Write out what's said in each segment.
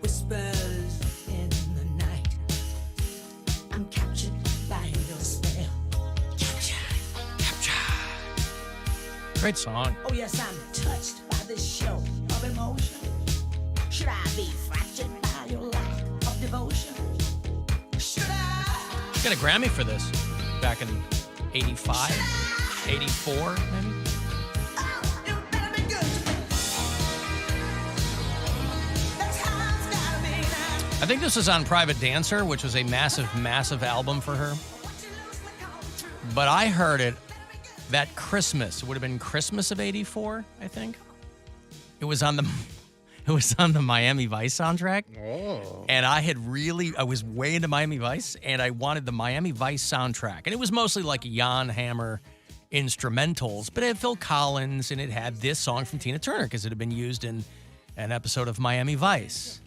Whispers in the night. I'm captured by your spell. Captured. Great song. Oh yes, I'm touched by this show of emotion. Should I be fractured by your lack of devotion? Should I? She got a Grammy for this back in 85, 84, maybe. Oh, you better be good to me. That's how it's gotta be now. I think this was on Private Dancer, which was a massive, massive album for her. But I heard it that Christmas. It would have been Christmas of 84, I think. It was on the Miami Vice soundtrack. Oh. And I was way into Miami Vice, and I wanted the Miami Vice soundtrack. And it was mostly like Jan Hammer instrumentals, but it had Phil Collins, and it had this song from Tina Turner, because it had been used in an episode of Miami Vice.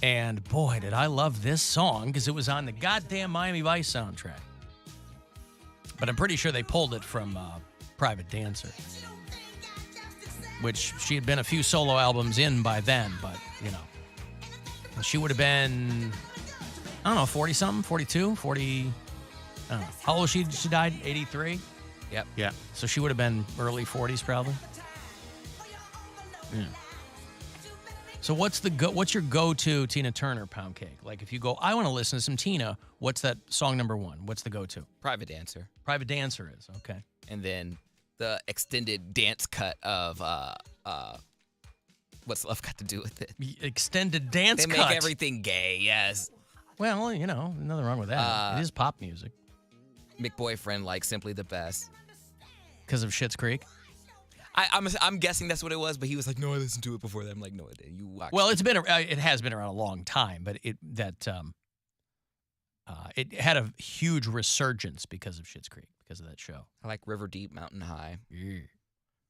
And boy, did I love this song, because it was on the goddamn Miami Vice soundtrack. But I'm pretty sure they pulled it from Private Dancer, which she had been a few solo albums in by then, but, you know. She would have been, I don't know, 40-something, 42, 40, I don't know. How old was she? She died 83? Yep. Yeah. So she would have been early 40s probably. Yeah. So what's your go-to Tina Turner Poundcake? Like if you go, I want to listen to some Tina, what's that song number one? What's the go-to? Private Dancer. Private Dancer is, okay. And then the extended dance cut of What's Love Got to Do with It? Extended dance They cut. make everything gay, yes. Well, you know, nothing wrong with that. It is pop music. McBoyfriend, like Simply the Best. Because of Schitt's Creek? I'm guessing that's what it was, but he was like, no, I listened to it before that. I'm like, no, it didn't. You watched Well, it. it has been around a long time, but it had a huge resurgence because of Schitt's Creek, because of that show. I like River Deep, Mountain High. Yeah.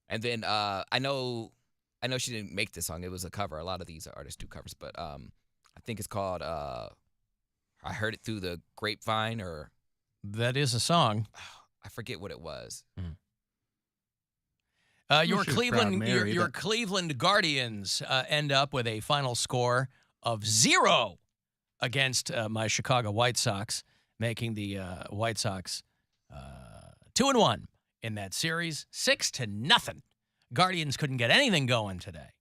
And then I know she didn't make this song. It was a cover. A lot of these artists do covers, but I think it's called I Heard It Through the Grapevine, or That is a song. I forget what it was. Your She's Cleveland, proud Mary, your but- Cleveland Guardians end up with a final score of 0 against my Chicago White Sox, making the White Sox 2-1 in that series, 6-0. Guardians couldn't get anything going today.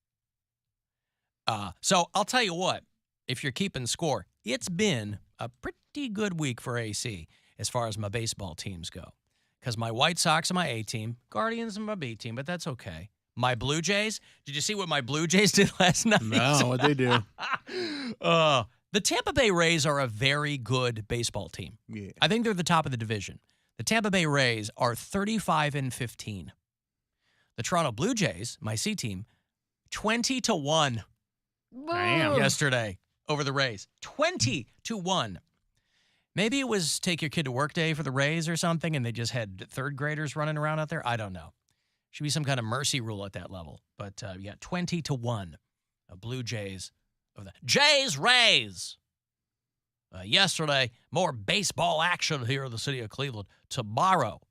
So I'll tell you what, if you're keeping score, it's been a pretty good week for AC as far as my baseball teams go. Because my White Sox are my A team, Guardians are my B team, but that's okay. My Blue Jays, did you see what my Blue Jays did last night? No, what'd they do? The Tampa Bay Rays are a very good baseball team. Yeah. I think they're the top of the division. The Tampa Bay Rays are 35-15. The Toronto Blue Jays, my C team, 20-1 Damn. yesterday over the Rays. 20-1. Maybe it was take your kid to work day for the Rays or something, and they just had third graders running around out there. I don't know. Should be some kind of mercy rule at that level. But yeah, 20-1. Blue Jays of the Jays Rays. Yesterday, more baseball action here in the city of Cleveland. Tomorrow,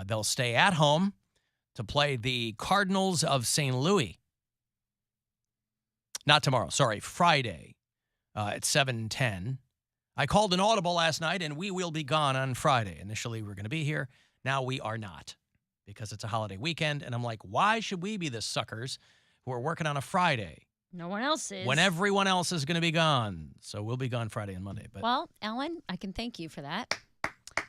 they'll stay at home to play the Cardinals of St. Louis. Not tomorrow, sorry, Friday at 7:10. I called an audible last night, and we will be gone on Friday. Initially, we were going to be here. Now we are not, because it's a holiday weekend. And I'm like, why should we be the suckers who are working on a Friday No one else is. when everyone else is going to be gone? So we'll be gone Friday and Monday. But Well, Ellen, I can thank you for that.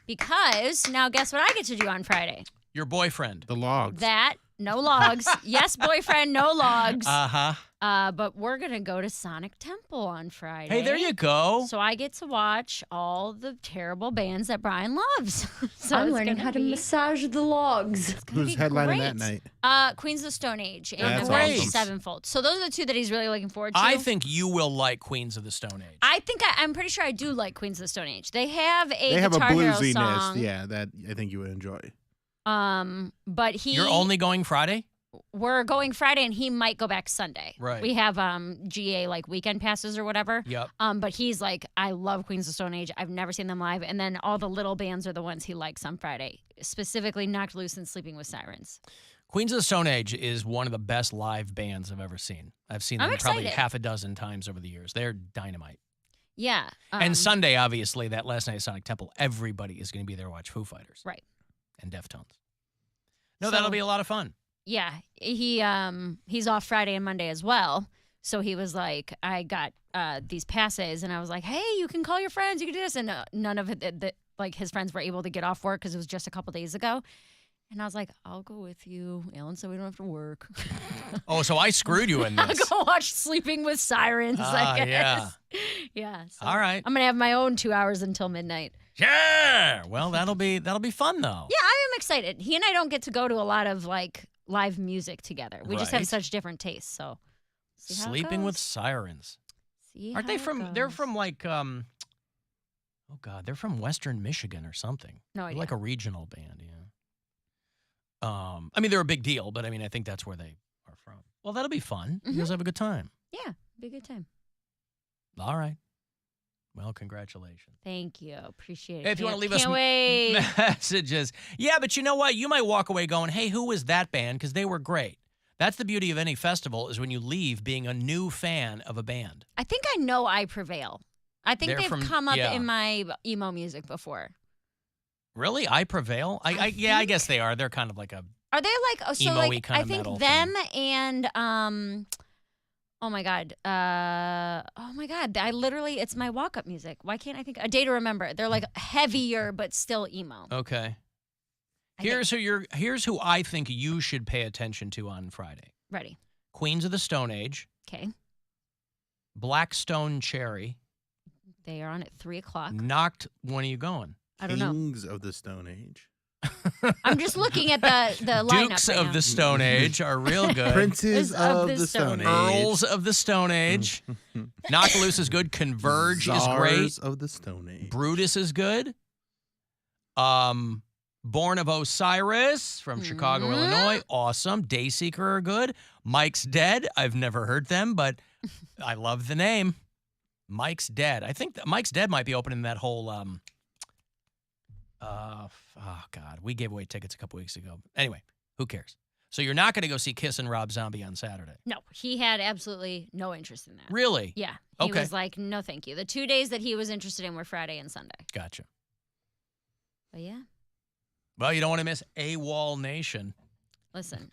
Because now guess what I get to do on Friday? your boyfriend. The logs. That, no logs. Yes, boyfriend, no logs. Uh-huh. But we're going to go to Sonic Temple on Friday. Hey, there you go. So I get to watch all the terrible bands that Brian loves. So I'm it's learning gonna how to be- massage the logs. it's gonna Who's be headlining that great. night? Queens of the Stone Age and That's Avenged awesome. Sevenfold. So those are the two that he's really looking forward to. I think you will like Queens of the Stone Age. I think I'm pretty sure I do like Queens of the Stone Age. They have a They have a Guitar Hero bluesiness, song. yeah, that I think you would enjoy. But You're only going Friday? we're going Friday and he might go back Sunday. Right. We have GA like weekend passes or whatever. Yep. But he's like, I love Queens of Stone Age. I've never seen them live. And then all the little bands are the ones he likes on Friday, specifically Knocked Loose and Sleeping with Sirens. Queens of the Stone Age is one of the best live bands I've ever seen. I've seen them I'm probably excited. half a dozen times over the years. They're dynamite. Yeah. And Sunday, obviously, that last night at Sonic Temple, everybody is going to be there to watch Foo Fighters. Right. And Deftones. No, So- that'll be a lot of fun. Yeah, he's off Friday and Monday as well. So he was like, I got these passes, and I was like, hey, you can call your friends, you can do this, and none of it, like his friends were able to get off work because it was just a couple days ago. And I was like, I'll go with you, Alan, so we don't have to work. Oh, so I screwed you in I'll this. go watch Sleeping with Sirens, I guess. Yeah. So All right. I'm gonna have my own 2 hours until midnight. Yeah. Well, that'll be fun though. Yeah, I am excited. He and I don't get to go to a lot of like live music together. We just Right. have such different tastes. So see how it Sleeping with goes. Sirens. See Aren't how they it from? They're goes. from like oh God, they're from Western Michigan or something. No They're idea. like a regional band, yeah. I mean they're a big deal, but I mean I think that's where they are from. Well, that'll be fun. You guys have a good time. Yeah, be a good time. All right. Well, congratulations. Thank you. Appreciate it. Hey, if you want to leave us Can't wait. messages. Yeah, but you know what? You might walk away going, hey, who was that band? Because they were great. That's the beauty of any festival is when you leave being a new fan of a band. I think I know I Prevail. I think They're they've from- come up yeah. in my emo music before. Really? I Prevail? I guess they are. They're kind of like a... Are they like so Emo-y like kinda I think metal them and oh my god. I literally it's my walk-up music. Why can't I think A Day to Remember? They're like heavier but still emo. Okay. I think- Here's who I think you should pay attention to on Friday. Ready. Queens of the Stone Age, Okay. Blackstone Cherry, They are on at 3:00. Knocked. When are you going? I don't know. Kings of the Stone Age. I'm just looking at the lineup Dukes right of now. the Stone Age are real good. Princes of the Stone Age. Earls of the Stone Age. Knock Loose is good. Converge is great. Czars of the Stone Age. Brutus is good. Born of Osiris from Chicago, Illinois. Awesome. Dayseeker are good. Mike's Dead. I've never heard them, but I love the name. Mike's Dead. I think that Mike's Dead might be opening that whole oh God, we gave away tickets a couple weeks ago. Anyway, who cares? So you're not going to go see Kiss and Rob Zombie on Saturday. No, he had absolutely no interest in that. Really? Yeah. He Okay. was like, no, thank you. The 2 days that he was interested in were Friday and Sunday. Gotcha. But yeah, Well, you don't want to miss AWOL Nation. listen.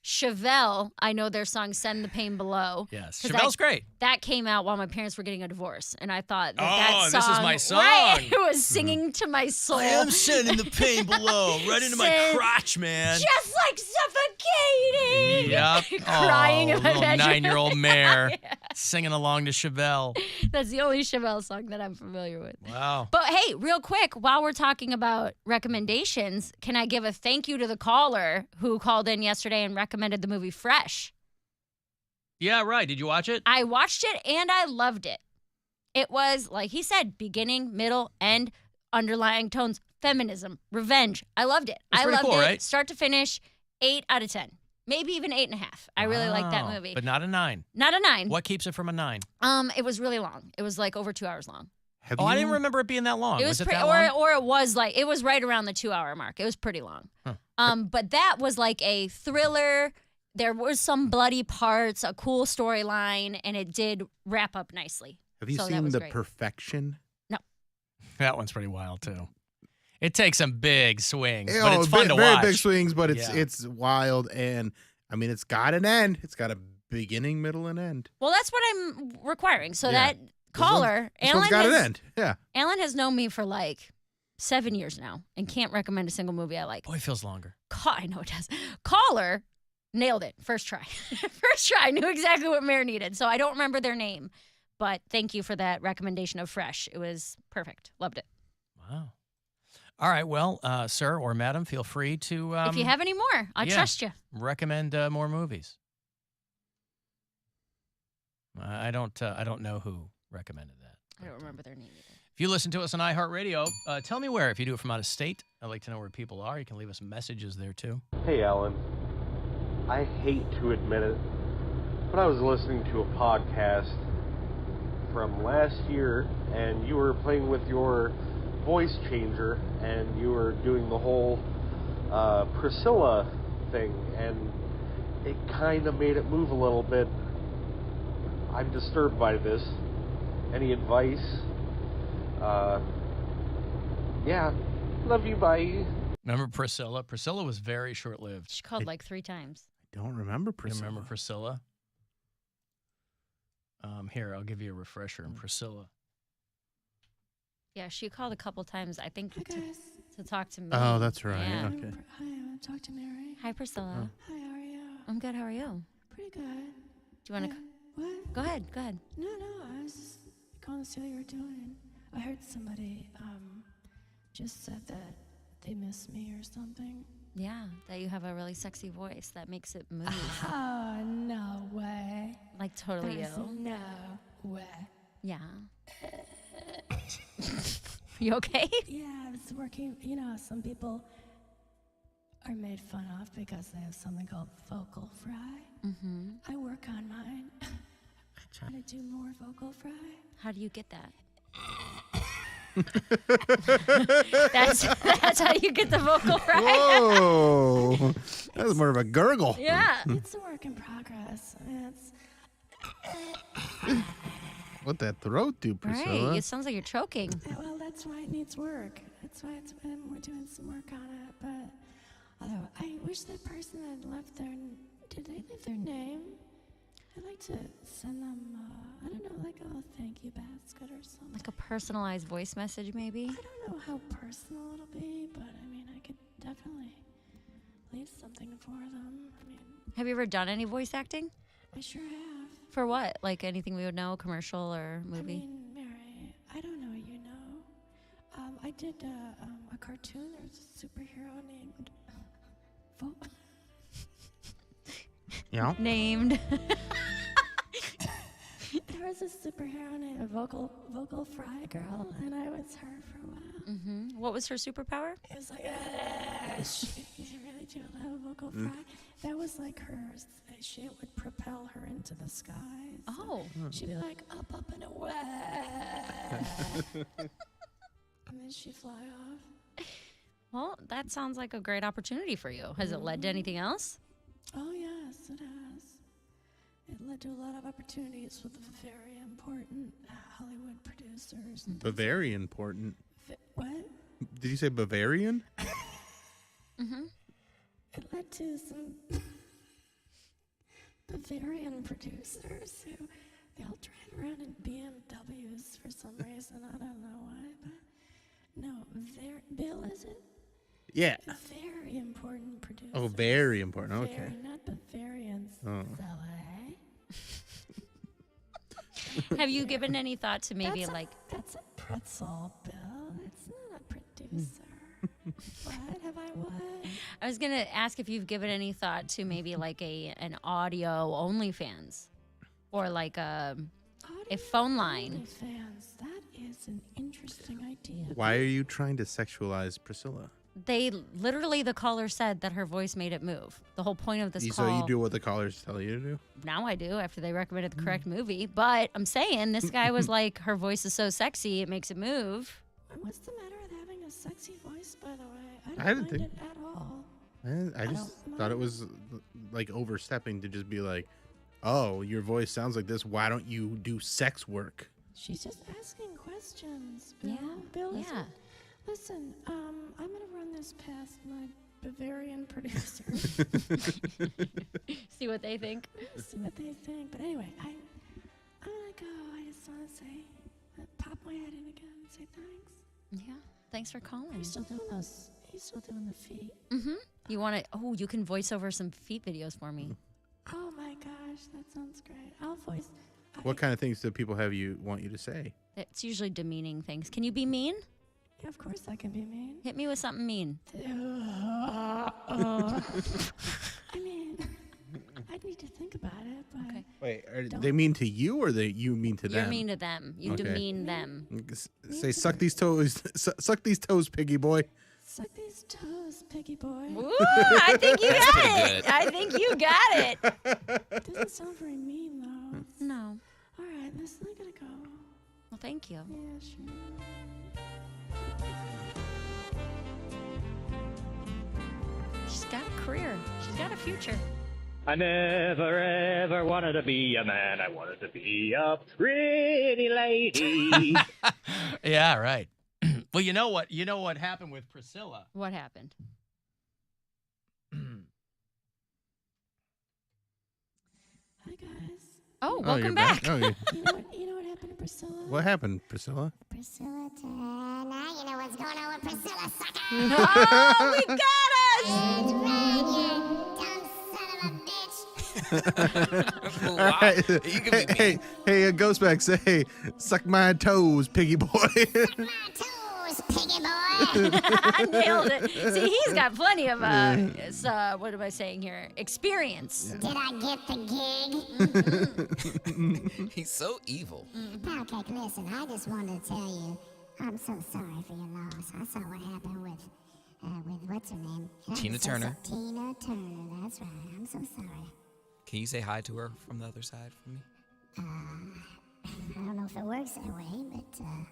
Chevelle, I know their song Send the Pain Below. Yes. 'Cause Chevelle's great. That came out while my parents were getting a divorce. And I thought that Oh, that this is song, my song. Right, it was singing to my soul. sending the pain below, right into my crotch, man. Just like suffocating. Yep. Crying in my little bedroom. 9-year-old mare Yeah. singing along to Chevelle. That's the only Chevelle song that I'm familiar with. Wow. But hey, real quick, while we're talking about recommendations, can I give a thank you to the caller who called in yesterday and recommended the movie Fresh? Yeah, right. Did you watch it? I watched it and I loved it. It was, like he said, beginning, middle, end, underlying tones, feminism, revenge. I loved it. It's I pretty loved cool, it. right? Start to finish, 8 out of 10. Maybe even 8.5. I really like that Wow. movie. But not a 9. Not a 9. What keeps it from a 9? It was really long. It was like over 2 hours long. Have Oh, you, I didn't remember it being that long. It was it pretty, that long? or it was like it was right around the 2 hour mark. It was pretty long. But that was like a thriller. There was some bloody parts, a cool storyline, and it did wrap up nicely. Have you So that seen was The great. Perfection? That one's pretty wild, too. It takes some big swings, but Oh, it's fun to very watch. big swings, but Yeah. it's wild, and I mean it's got an end. It's got a beginning, middle, and end. Well, that's what I'm requiring. So Yeah. that caller, This one's got an end. Yeah. Alan has known me for like 7 years now and can't recommend a single movie I like. Boy, it feels longer. I know it does. Caller nailed it first try. First try, knew exactly what Mare needed. So I don't remember their name, but thank you for that recommendation of Fresh. It was perfect. Loved it. Wow. All right. Well, sir or madam, feel free to If you have any more, I yeah. trust you. recommend more movies. I don't know who recommended that. I don't remember their name either. If you listen to us on iHeartRadio, tell me where. If you do it from out of state, I'd like to know where people are. You can leave us messages there, too. Hey, Alan. I hate to admit it, but I was listening to a podcast from last year, and you were playing with your voice changer, and you were doing the whole Priscilla thing, and it kind of made it move a little bit. I'm disturbed by this. Any advice? Yeah. Love you, bye. Remember Priscilla? Priscilla was very short-lived. She called like 3 times. I don't remember You Priscilla. remember Priscilla? Here, I'll give you a refresher on Priscilla. Yeah, she called a couple times, I think, Hi guys. to talk to me. Oh, that's right. Yeah. Okay. Hi, I want to talk to Mary. Hi, Priscilla. Hi, how are you? I'm good. How are you? Pretty good. Do you want to? What? Go ahead. Go ahead. No, I was just calling to see how you were doing. I heard somebody just said that they miss me or something. Yeah, that you have a really sexy voice that makes it move. Oh, no way. Like totally There's you. no way. Yeah. You okay? Yeah, I was working. You know, some people are made fun of because they have something called vocal fry. Mm-hmm. I work on mine. Try to do more vocal fry. How do you get that? that's how you get the vocal fry. Whoa. That was more of a gurgle. Yeah. It's a work in progress. It's What that throat do, Priscilla? Right. It sounds like you're choking. well, that's why it needs work. That's why we're doing some work on it. But although I wish that person had left their. Did they leave their name? I'd like to send them. I don't know, like a little thank you basket or something. Like a personalized voice message, maybe. I don't know how personal it'll be, but I mean, I could definitely leave something for them. I mean, Have you ever done any voice acting? I sure have. For what? Like anything we would know, commercial or movie? I mean, Mary, I don't know, you know. I did a cartoon. There was a superhero named. Yeah. Named. There was a superhero named Vocal Fry Girl, and I was her for a while. Mm-hmm. What was her superpower? It was like, she really do love vocal fry. That was like hers. She would propel her into the skies. Oh. She'd be like, up and away. And then she'd fly off. Well, that sounds like a great opportunity for you. Has it led to anything else? Oh, yes, it has. It led to a lot of opportunities with very important Hollywood producers. Very important. What? Did you say Bavarian? Mm-hmm. It led to some Bavarian producers who they all drive around in BMWs for some reason. I don't know why, but no, Bill, is it? Yeah. Very important producers. Oh, very important. Okay. Very, not Bavarians. Oh. Have you given any thought to maybe That's a pretzel, Bill. It's not a producer. What? Have I what? I was gonna ask if you've given any thought to maybe like an audio OnlyFans or like a phone line. Fans, that is an interesting idea. Why are you trying to sexualize Priscilla? They literally, the caller said that her voice made it move. The whole point of this So call. you do what the callers tell you to do? Now I do after they recommended the correct movie. But I'm saying this guy was like, her voice is so sexy, it makes it move. What's the matter with having a sexy voice, by the way? I didn't mind think- it at all. I just thought it was like overstepping to just be like, oh, your voice sounds like this. Why don't you do sex work? She's just asking questions, Bill. Yeah, Bill, yeah. listen, I'm going to run this past my Bavarian producer. See what they think. See what they think. But anyway, I'm going to go. I just want to say, pop my head in again and say thanks. Yeah. Thanks for calling. You're still doing those. You're still doing the feet. Mm-hmm. You want to? Oh, you can voice over some feet videos for me. Oh my gosh, that sounds great. I'll voice. What kind of things do people want you to say? It's usually demeaning things. Can you be mean? Yeah, of course I can be mean. Hit me with something mean. I mean, I'd need to think about it, but Okay. Wait, are they mean to you or you mean to them? You're mean to them. You Okay. demean them. Say, suck these toes, suck these toes, piggy boy. suck these toes, piggy boy. Ooh, I think you got pretty it. good. I think you got it. It doesn't sound very mean though. No. All right, listen, I gotta go. Well, thank you. Yeah, sure. She's got a career. She's got a future. I never ever wanted to be a man. I wanted to be a pretty lady. Yeah, right. Well, you know what? You know what happened with Priscilla? What happened? Hi guys. Oh, you're welcome back. Oh, yeah. You know what happened to Priscilla? What happened, Priscilla? Priscilla Turner, you know what's going on with Priscilla, sucker? Oh, we got us! It's right, you dumb son of a bitch. Wow. All right. You can be Hey, mean. hey, Ghostback, say, suck my toes, piggy boy. My toes, piggy boy. Nailed it. See, he's got plenty of, what am I saying here? Experience. Did I get the gig? He's so evil. Poundcake, listen, I just wanted to tell you, I'm so sorry for your loss. I saw what happened with what's her name? Tina I'm so Turner. Tina Turner, that's right. I'm so sorry. Can you say hi to her from the other side for me? I don't know if it works that way, but I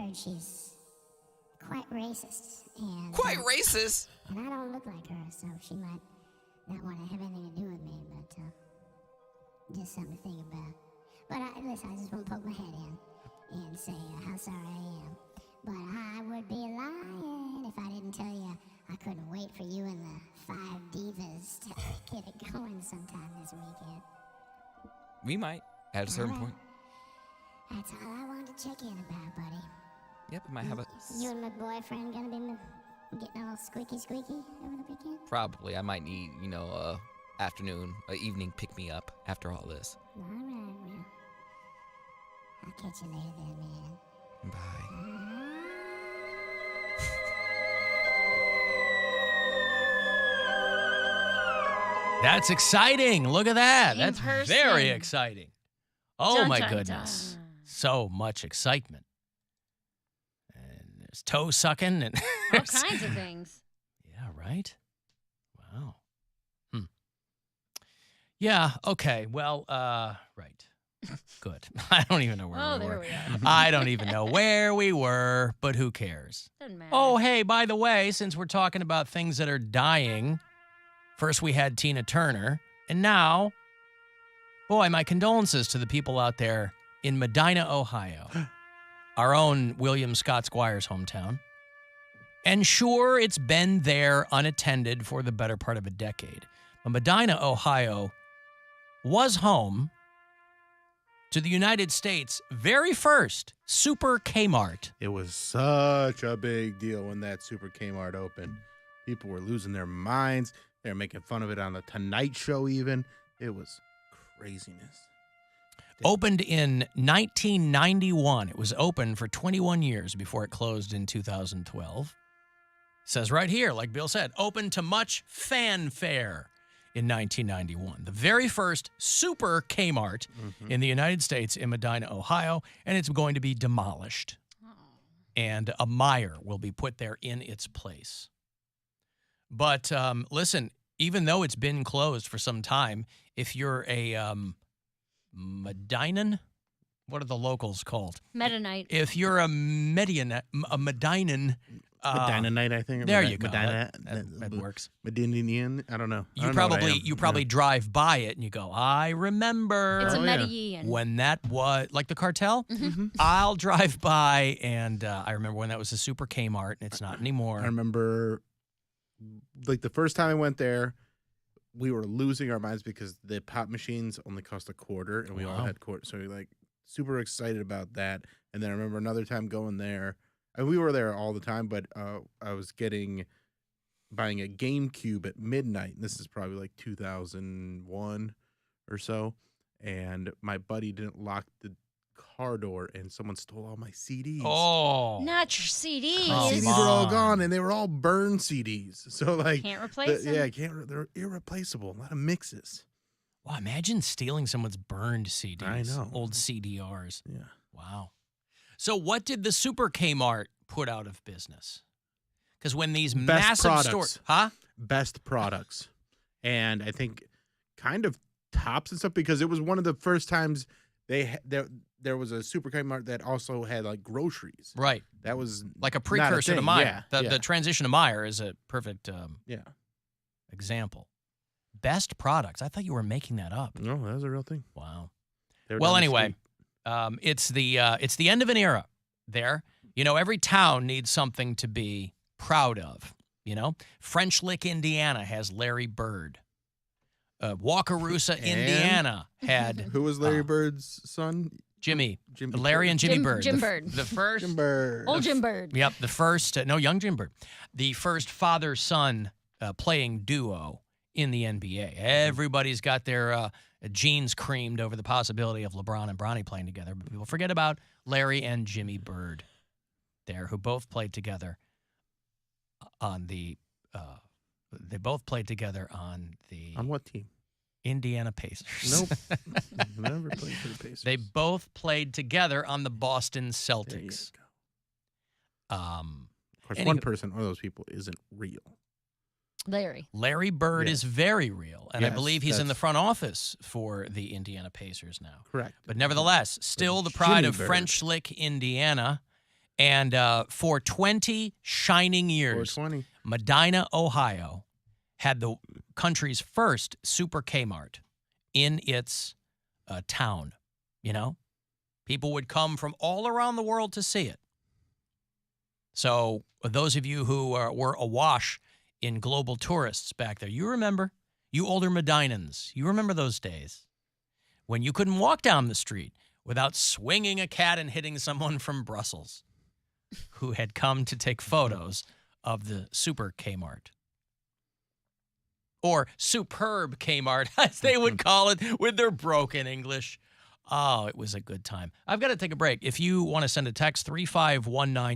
heard she's quite racist. And Quite racist. And I don't look like her, so she might not want to have anything to do with me, but just something to think about. But listen, I just want to poke my head in and say how sorry I am. But I would be lying if I didn't tell you I couldn't wait for you and the 5 divas to get it going sometime this weekend. We might at a certain Alright. point. That's all I wanted to check in about, buddy. Yep, I might have a. You and my boyfriend gonna be getting all squeaky over the weekend? Probably. I might need, afternoon, evening pick me up after all this. All right, well, I'll catch you later then, man. Bye. That's exciting. Look at that. In That's person. very exciting. Oh, Dun, my dun, goodness. dun. So much excitement. And there's toe sucking and All kinds of things. Yeah, right? Wow. Yeah, okay. Well, right. Good. I don't even know where Oh, we there were. we are. I don't even know where we were, but who cares? Doesn't matter. Oh, hey, by the way, since we're talking about things that are dying, first we had Tina Turner, and now, boy, my condolences to the people out there in Medina, Ohio, our own William Scott Squire's hometown. And sure, it's been there unattended for the better part of a decade. But Medina, Ohio was home to the United States' very first Super Kmart. It was such a big deal when that Super Kmart opened. People were losing their minds. They were making fun of it on the Tonight Show even. It was craziness. Opened in 1991. It was open for 21 years before it closed in 2012. Says right here, like Bill said, opened to much fanfare in 1991. The very first Super Kmart in the United States in Medina, Ohio, and it's going to be demolished. And a Meijer will be put there in its place. But listen, even though it's been closed for some time, if you're a Medinan, what are the locals called? Mennonite. If you're a Medinan, Medina Night, I think. there Medina- you go. Medina, That works. Medinian. I don't know. I You don't know what I probably am. you probably drive by it and you go, I remember It's a Oh, yeah. Medellin. when that was like the cartel. I'll drive by and I remember when that was a Super Kmart and it's not anymore. I remember, like, the first time I went there, we were losing our minds because the pop machines only cost $0.25, and we all Wow. had quarters. So we like super excited about that. And then I remember another time going there, and we were there all the time. But I was buying a GameCube at midnight. And this is probably like 2001 or so. And my buddy didn't lock the car door, and someone stole all my CDs. Oh, Not your CDs. Oh, CDs were all on. gone, and they were all burned CDs. So like, Can't replace them. yeah, they're irreplaceable. A lot of mixes. wow! Imagine stealing someone's burned CDs. I know. Old CDRs. Yeah. Wow. So what did the Super Kmart put out of business? Because when these Best massive products. stores, huh? Best products, and I think kind of tops and stuff, because it was one of the first times there was a super Kmart that also had like groceries. Right. That was Like a not precursor to thing. Meijer. Yeah, The transition to Meijer is a perfect yeah. example. Best products. I thought you were making that up. No, that was a real thing. Wow. They were Well, down the anyway, street. it's the end of an era there. You know, every town needs something to be proud of. You know, French Lick, Indiana has Larry Bird. Wakarusa, And? Indiana had Who was Larry Bird's son? Jimmy. Jimmy Larry and Jimmy Bird. Jim Bird. The first. Jim Bird. Old Jim Bird. Yep, the first. Young Jim Bird. The first father-son playing duo in the NBA. Everybody's got their genes creamed over the possibility of LeBron and Bronny playing together. But people forget about Larry and Jimmy Bird there, who both played together on the On what team? Indiana Pacers. Nope. Never played for the Pacers. They both played together on the Boston There you Celtics. go. Of course, Anywho. one person, one of those people, isn't real. Larry Bird Yeah. is very real, and I Yes, believe he's in the that's- front office for the Indiana Pacers now. Correct. But nevertheless, still the pride Jimmy of Bird. French Lick, Indiana. And for 20 shining years, 420. Medina, Ohio, had the country's first Super Kmart in its town. You know, people would come from all around the world to see it. So those of you who were awash in global tourists back there, you remember, you older Medinans, you remember those days when you couldn't walk down the street without swinging a cat and hitting someone from Brussels who had come to take photos of the Super Kmart. Or Superb Kmart, as they would call it with their broken English. Oh, it was a good time. I've got to take a break. If you want to send a text, 3519